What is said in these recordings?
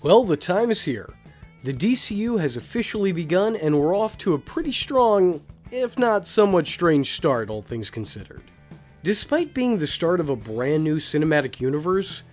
Well, the time is here. The DCEU has officially begun, and we're off to a pretty strong, if not somewhat strange start, all things considered. Despite being the start of a brand new cinematic universe,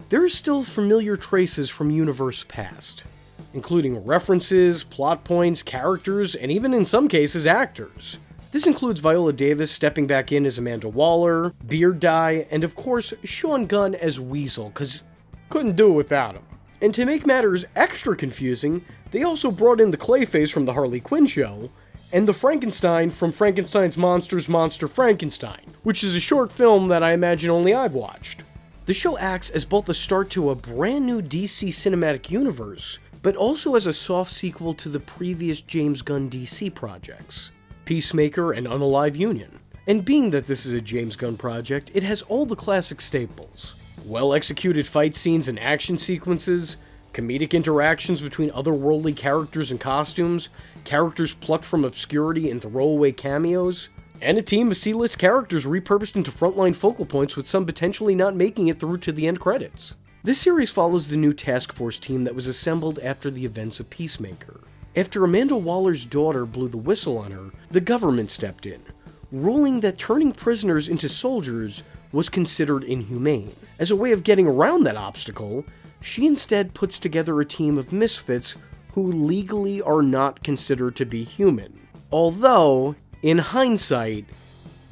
there are still familiar traces from universe past, including references, plot points, characters, and even in some cases, actors. This includes Viola Davis stepping back in as Amanda Waller, Beard Dye, and of course, Sean Gunn as Weasel, cause couldn't do it without him. And to make matters extra confusing, they also brought in the Clayface from the Harley Quinn show, and the Frankenstein from Frankenstein's Monsters Monster Frankenstein, which is a short film that I imagine only I've watched. The show acts as both a start to a brand new DC cinematic universe, but also as a soft sequel to the previous James Gunn DC projects, Peacemaker and Unalive Union. And being that this is a James Gunn project, it has all the classic staples. Well-executed fight scenes and action sequences, comedic interactions between otherworldly characters and costumes, characters plucked from obscurity and throwaway cameos, and a team of C-list characters repurposed into frontline focal points with some potentially not making it through to the end credits. This series follows the new task force team that was assembled after the events of Peacemaker. After Amanda Waller's daughter blew the whistle on her, the government stepped in, ruling that turning prisoners into soldiers was considered inhumane. As a way of getting around that obstacle, she instead puts together a team of misfits who legally are not considered to be human. Although, in hindsight,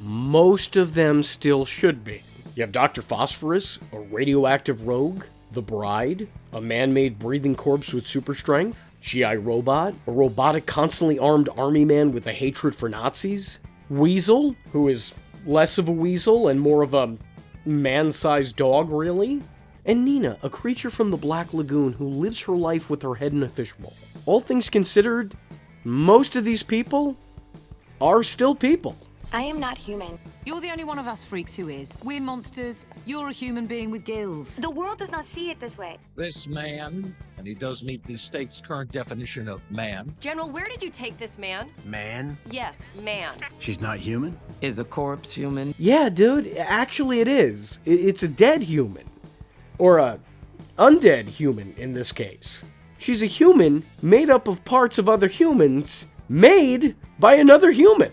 most of them still should be. You have Dr. Phosphorus, a radioactive rogue, the Bride, a man-made breathing corpse with super strength, G.I. Robot, a robotic constantly armed army man with a hatred for Nazis, Weasel, who is less of a weasel and more of a man-sized dog, really, and Nina, a creature from the Black Lagoon who lives her life with her head in a fishbowl. All things considered, most of these people are still people. I am not human. You're the only one of us freaks who is. We're monsters. You're a human being with gills. The world does not see it this way. This man, and he does meet the state's current definition of man. General, where did you take this man? Man? Yes, man. She's not human? Is a corpse human? Yeah, dude, actually it is. It's a dead human. Or a undead human, in this case. She's a human made up of parts of other humans made by another human.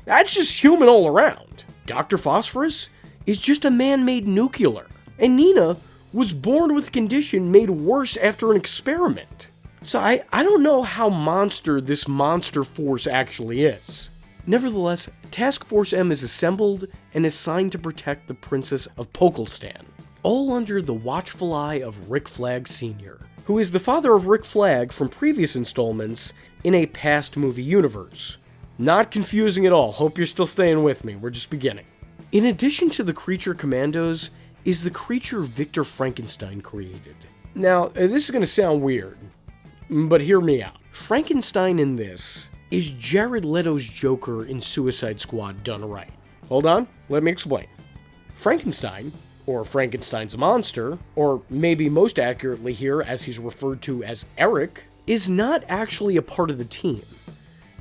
That's just human all around. Dr. Phosphorus is just a man-made nuclear. And Nina was born with a condition made worse after an experiment. So I don't know how monster this monster force actually is. Nevertheless, Task Force M is assembled and assigned to protect the Princess of Pokelstan, all under the watchful eye of Rick Flag Sr., who is the father of Rick Flag from previous installments in a past movie universe. Not confusing at all, hope you're still staying with me, we're just beginning. In addition to the creature Commandos, is the creature Victor Frankenstein created. Now, this is going to sound weird, but hear me out. Frankenstein in this is Jared Leto's Joker in Suicide Squad done right. Hold on, let me explain. Frankenstein, or Frankenstein's monster, or maybe most accurately here as he's referred to as Eric, is not actually a part of the team,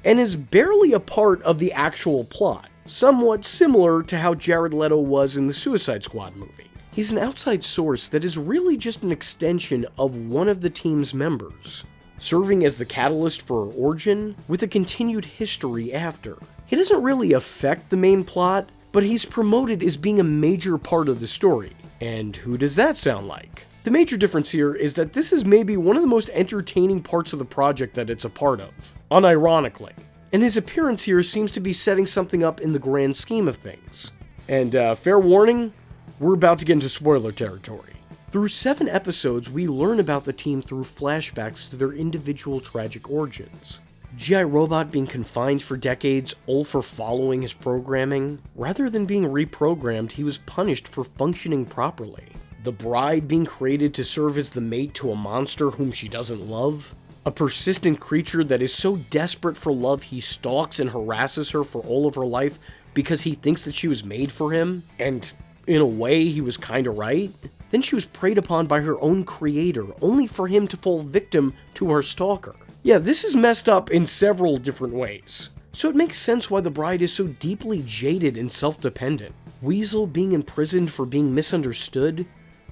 and is barely a part of the actual plot, somewhat similar to how Jared Leto was in the Suicide Squad movie. He's an outside source that is really just an extension of one of the team's members, serving as the catalyst for her origin, with a continued history after. He doesn't really affect the main plot, but he's promoted as being a major part of the story. And who does that sound like? The major difference here is that this is maybe one of the most entertaining parts of the project that it's a part of, unironically. And his appearance here seems to be setting something up in the grand scheme of things. And fair warning, we're about to get into spoiler territory. Through 7 episodes, we learn about the team through flashbacks to their individual tragic origins. G.I. Robot being confined for decades, all for following his programming. Rather than being reprogrammed, he was punished for functioning properly. The Bride being created to serve as the mate to a monster whom she doesn't love. A persistent creature that is so desperate for love he stalks and harasses her for all of her life because he thinks that she was made for him, and in a way he was kinda right. Then she was preyed upon by her own creator, only for him to fall victim to her stalker. Yeah, this is messed up in several different ways. So it makes sense why the Bride is so deeply jaded and self-dependent. Weasel being imprisoned for being misunderstood,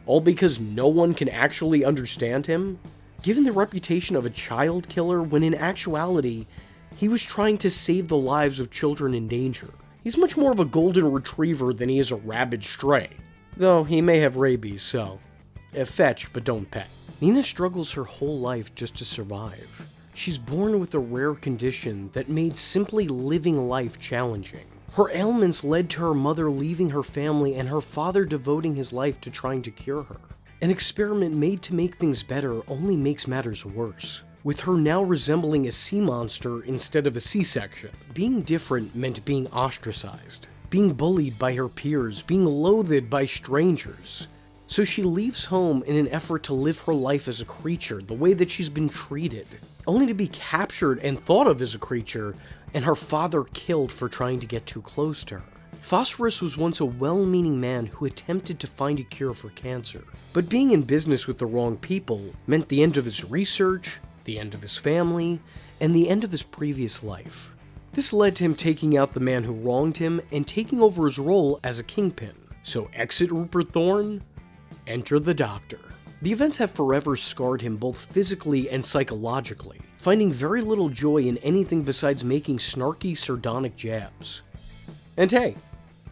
All because no one can actually understand him? Given the reputation of a child killer when in actuality, he was trying to save the lives of children in danger. He's much more of a golden retriever than he is a rabid stray. Though he may have rabies, so fetch but don't pet. Nina struggles her whole life just to survive. She's born with a rare condition that made simply living life challenging. Her ailments led to her mother leaving her family and her father devoting his life to trying to cure her. An experiment made to make things better only makes matters worse, with her now resembling a sea monster instead of a C-section. Being different meant being ostracized, being bullied by her peers, being loathed by strangers. So she leaves home in an effort to live her life as a creature, the way that she's been treated, only to be captured and thought of as a creature, and her father killed for trying to get too close to her. Phosphorus was once a well-meaning man who attempted to find a cure for cancer, but being in business with the wrong people meant the end of his research, the end of his family, and the end of his previous life. This led to him taking out the man who wronged him and taking over his role as a kingpin. So exit Rupert Thorne, enter the Doctor. The events have forever scarred him both physically and psychologically, finding very little joy in anything besides making snarky, sardonic jabs. And hey,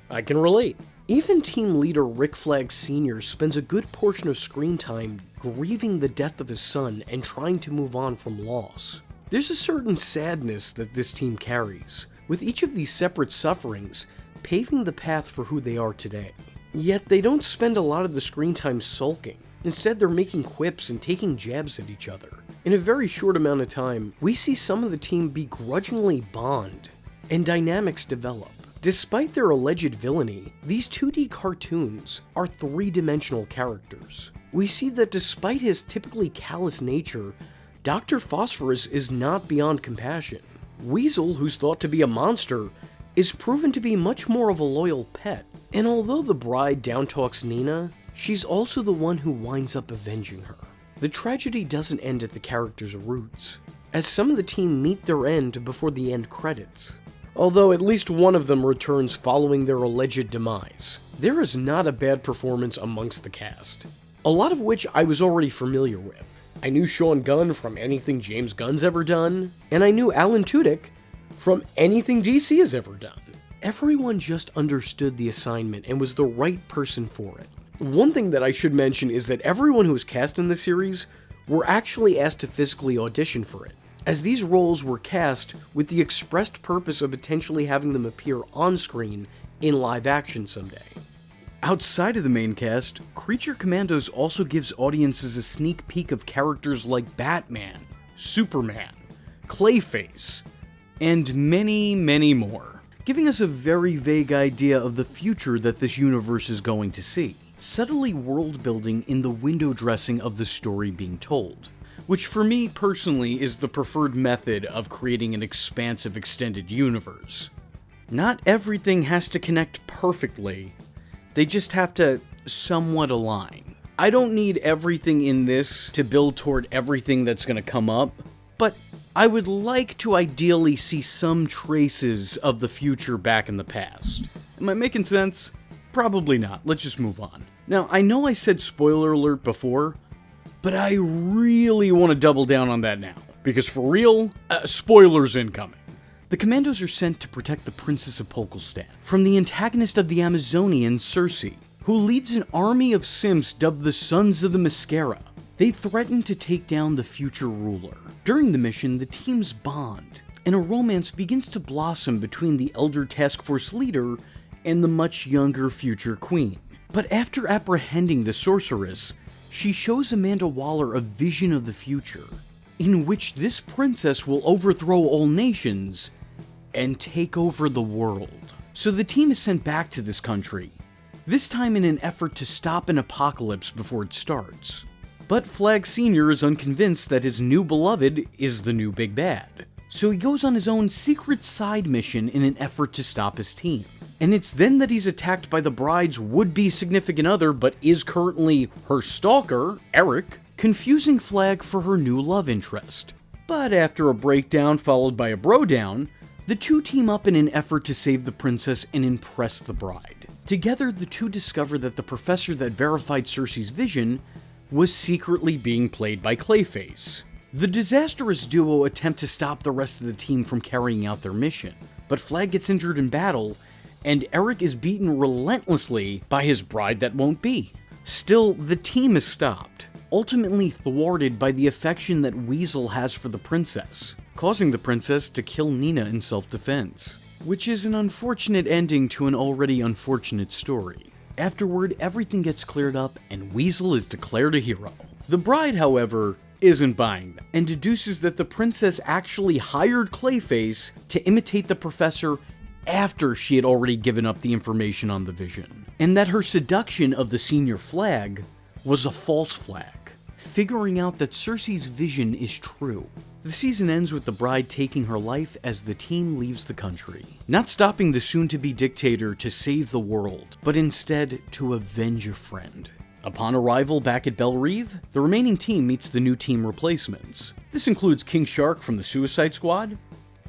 I can relate. Even team leader Rick Flag Sr. spends a good portion of screen time grieving the death of his son and trying to move on from loss. There's a certain sadness that this team carries, with each of these separate sufferings paving the path for who they are today. Yet they don't spend a lot of the screen time sulking. Instead, they're making quips and taking jabs at each other. In a very short amount of time, we see some of the team begrudgingly bond, and dynamics develop. Despite their alleged villainy, these 2D cartoons are three-dimensional characters. We see that despite his typically callous nature, Dr. Phosphorus is not beyond compassion. Weasel, who's thought to be a monster, is proven to be much more of a loyal pet. And although the bride downtalks Nina, she's also the one who winds up avenging her. The tragedy doesn't end at the characters' roots, as some of the team meet their end before the end credits. Although at least one of them returns following their alleged demise. There is not a bad performance amongst the cast, a lot of which I was already familiar with. I knew Sean Gunn from anything James Gunn's ever done, and I knew Alan Tudyk from anything DC has ever done. Everyone just understood the assignment and was the right person for it. One thing that I should mention is that everyone who was cast in the series were actually asked to physically audition for it, as these roles were cast with the expressed purpose of potentially having them appear on screen in live action someday. Outside of the main cast, Creature Commandos also gives audiences a sneak peek of characters like Batman, Superman, Clayface, and many, many more, giving us a very vague idea of the future that this universe is going to see, subtly world-building in the window dressing of the story being told, which for me personally is the preferred method of creating an expansive extended universe. Not everything has to connect perfectly, they just have to somewhat align. I don't need everything in this to build toward everything that's going to come up, but I would like to ideally see some traces of the future back in the past. Am I making sense? Probably not. Let's just move on. Now, I know I said spoiler alert before, but I really want to double down on that now, because for real, spoilers incoming. The Commandos are sent to protect the Princess of Polkelstan from the antagonist of the Amazonian, Circe, who leads an army of simps dubbed the Sons of the Mascara. They threaten to take down the future ruler. During the mission, the teams bond, and a romance begins to blossom between the elder task force leader and the much younger future queen. But after apprehending the sorceress, she shows Amanda Waller a vision of the future, in which this princess will overthrow all nations and take over the world. So the team is sent back to this country, this time in an effort to stop an apocalypse before it starts. But Flag Sr. is unconvinced that his new beloved is the new big bad, so he goes on his own secret side mission in an effort to stop his team. And it's then that he's attacked by the bride's would-be significant other, but is currently her stalker, Eric, confusing Flag for her new love interest. But after a breakdown followed by a bro-down, the two team up in an effort to save the princess and impress the bride. Together, the two discover that the professor that verified Cersei's vision was secretly being played by Clayface. The disastrous duo attempt to stop the rest of the team from carrying out their mission, but Flag gets injured in battle, and Eric is beaten relentlessly by his bride that won't be. Still, the team is stopped, ultimately thwarted by the affection that Weasel has for the princess, causing the princess to kill Nina in self-defense, which is an unfortunate ending to an already unfortunate story. Afterward, everything gets cleared up, and Weasel is declared a hero. The bride, however, isn't buying that, and deduces that the princess actually hired Clayface to imitate the professor after she had already given up the information on the vision, and that her seduction of the senior Flag was a false flag, figuring out that Cersei's vision is true. The season ends with the bride taking her life as the team leaves the country, not stopping the soon-to-be dictator to save the world, but instead to avenge a friend. Upon arrival back at Belle Reve, the remaining team meets the new team replacements. This includes King Shark from the Suicide Squad,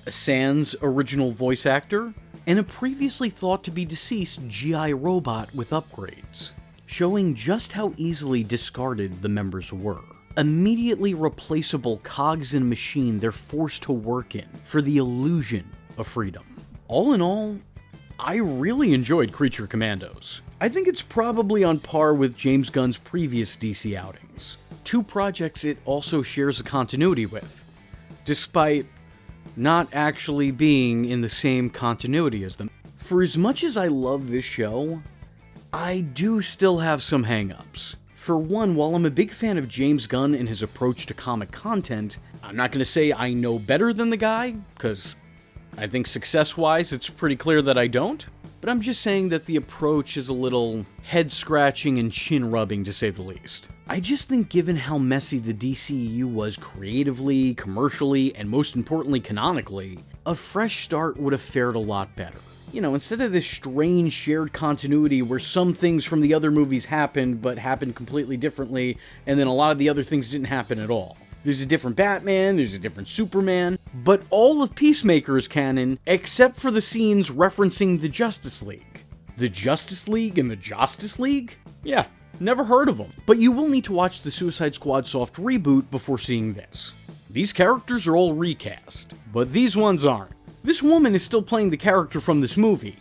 a Sans original voice actor, and a previously thought to be deceased GI robot with upgrades, showing just how easily discarded the members were. Immediately replaceable cogs in a machine they're forced to work in for the illusion of freedom. All in all, I really enjoyed Creature Commandos. I think it's probably on par with James Gunn's previous DC outings, two projects it also shares a continuity with, despite not actually being in the same continuity as them. For as much as I love this show, I do still have some hang-ups. For one, while I'm a big fan of James Gunn and his approach to comic content, I'm not going to say I know better than the guy, because I think success-wise it's pretty clear that I don't. But I'm just saying that the approach is a little head-scratching and chin-rubbing, to say the least. I just think given how messy the DCEU was creatively, commercially, and most importantly canonically, a fresh start would have fared a lot better. You know, instead of this strange shared continuity where some things from the other movies happened, but happened completely differently, and then a lot of the other things didn't happen at all. There's a different Batman, there's a different Superman, but all of Peacemaker is canon, except for the scenes referencing the Justice League. The Justice League and the Justice League? Yeah, never heard of them. But you will need to watch the Suicide Squad soft reboot before seeing this. These characters are all recast, but these ones aren't. This woman is still playing the character from this movie,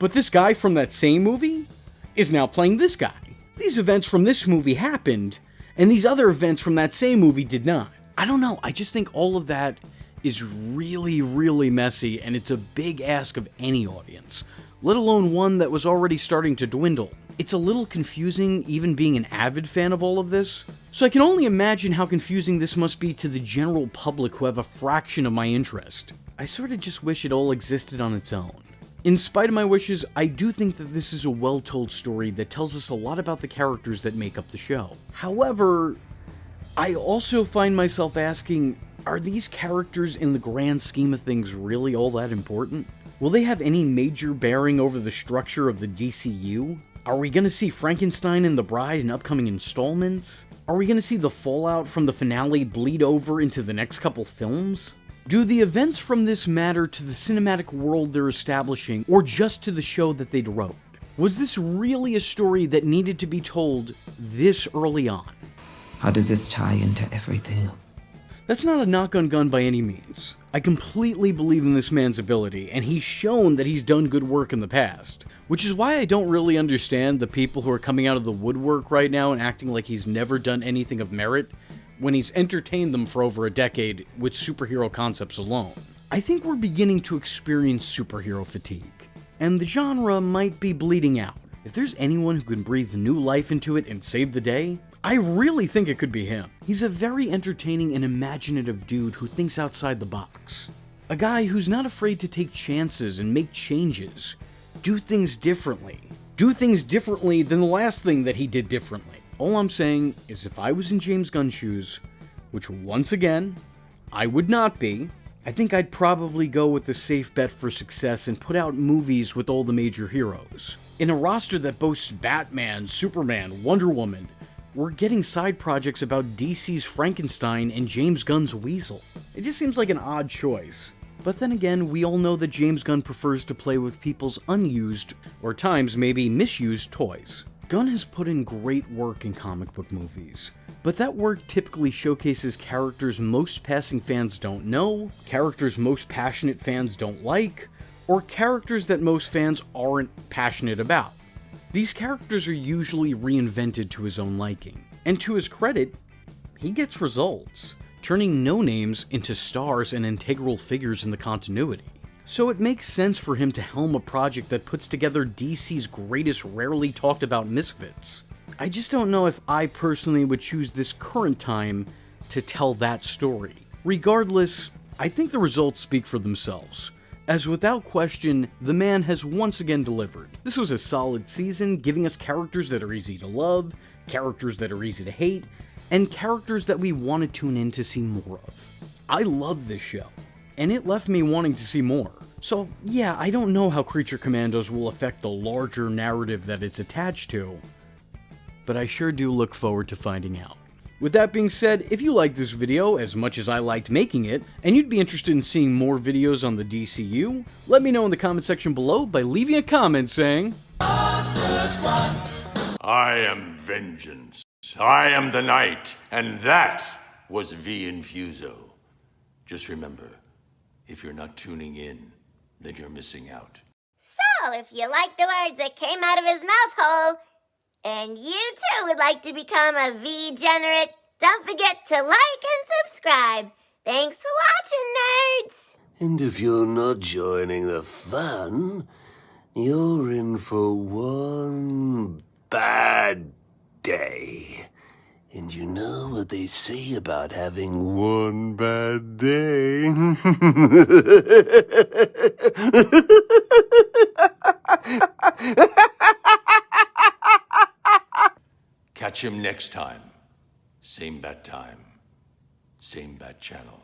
but this guy from that same movie is now playing this guy. These events from this movie happened, and these other events from that same movie did not. I don't know, I just think all of that is really, really messy, and it's a big ask of any audience, let alone one that was already starting to dwindle. It's a little confusing, even being an avid fan of all of this, so I can only imagine how confusing this must be to the general public who have a fraction of my interest. I sort of just wish it all existed on its own. In spite of my wishes, I do think that this is a well-told story that tells us a lot about the characters that make up the show. However, I also find myself asking, are these characters in the grand scheme of things really all that important? Will they have any major bearing over the structure of the DCU? Are we going to see Frankenstein and the Bride in upcoming installments? Are we going to see the fallout from the finale bleed over into the next couple films? Do the events from this matter to the cinematic world they're establishing, or just to the show that they'd wrote? Was this really a story that needed to be told this early on? How does this tie into everything? That's not a knock on Gunn by any means. I completely believe in this man's ability, and he's shown that he's done good work in the past. Which is why I don't really understand the people who are coming out of the woodwork right now and acting like he's never done anything of merit, when he's entertained them for over a decade with superhero concepts alone. I think we're beginning to experience superhero fatigue, and the genre might be bleeding out. If there's anyone who can breathe new life into it and save the day, I really think it could be him. He's a very entertaining and imaginative dude who thinks outside the box. A guy who's not afraid to take chances and make changes. Do things differently. Do things differently than the last thing that he did differently. All I'm saying is if I was in James Gunn's shoes, which once again, I would not be, I think I'd probably go with the safe bet for success and put out movies with all the major heroes. In a roster that boasts Batman, Superman, Wonder Woman, we're getting side projects about DC's Frankenstein and James Gunn's Weasel. It just seems like an odd choice. But then again, we all know that James Gunn prefers to play with people's unused, or times maybe misused, toys. Gunn has put in great work in comic book movies, but that work typically showcases characters most passing fans don't know, characters most passionate fans don't like, or characters that most fans aren't passionate about. These characters are usually reinvented to his own liking, and to his credit, he gets results, turning no-names into stars and integral figures in the continuity. So it makes sense for him to helm a project that puts together DC's greatest rarely talked about misfits. I just don't know if I personally would choose this current time to tell that story. Regardless, I think the results speak for themselves, as without question, the man has once again delivered. This was a solid season, giving us characters that are easy to love, characters that are easy to hate, and characters that we want to tune in to see more of. I love this show, and it left me wanting to see more. So yeah, I don't know how Creature Commandos will affect the larger narrative that it's attached to, but I sure do look forward to finding out. With that being said, if you liked this video as much as I liked making it, and you'd be interested in seeing more videos on the DCU, let me know in the comment section below by leaving a comment saying, I am vengeance. I am the night, and that was V Infuso. Just remember, if you're not tuning in, then you're missing out. So, if you like the words that came out of his mouth hole, and you too would like to become a V-generate, don't forget to like and subscribe. Thanks for watching, nerds! And if you're not joining the fun, you're in for one bad day. And you know what they say about having one bad day? Catch him next time. Same bat time. Same bat channel.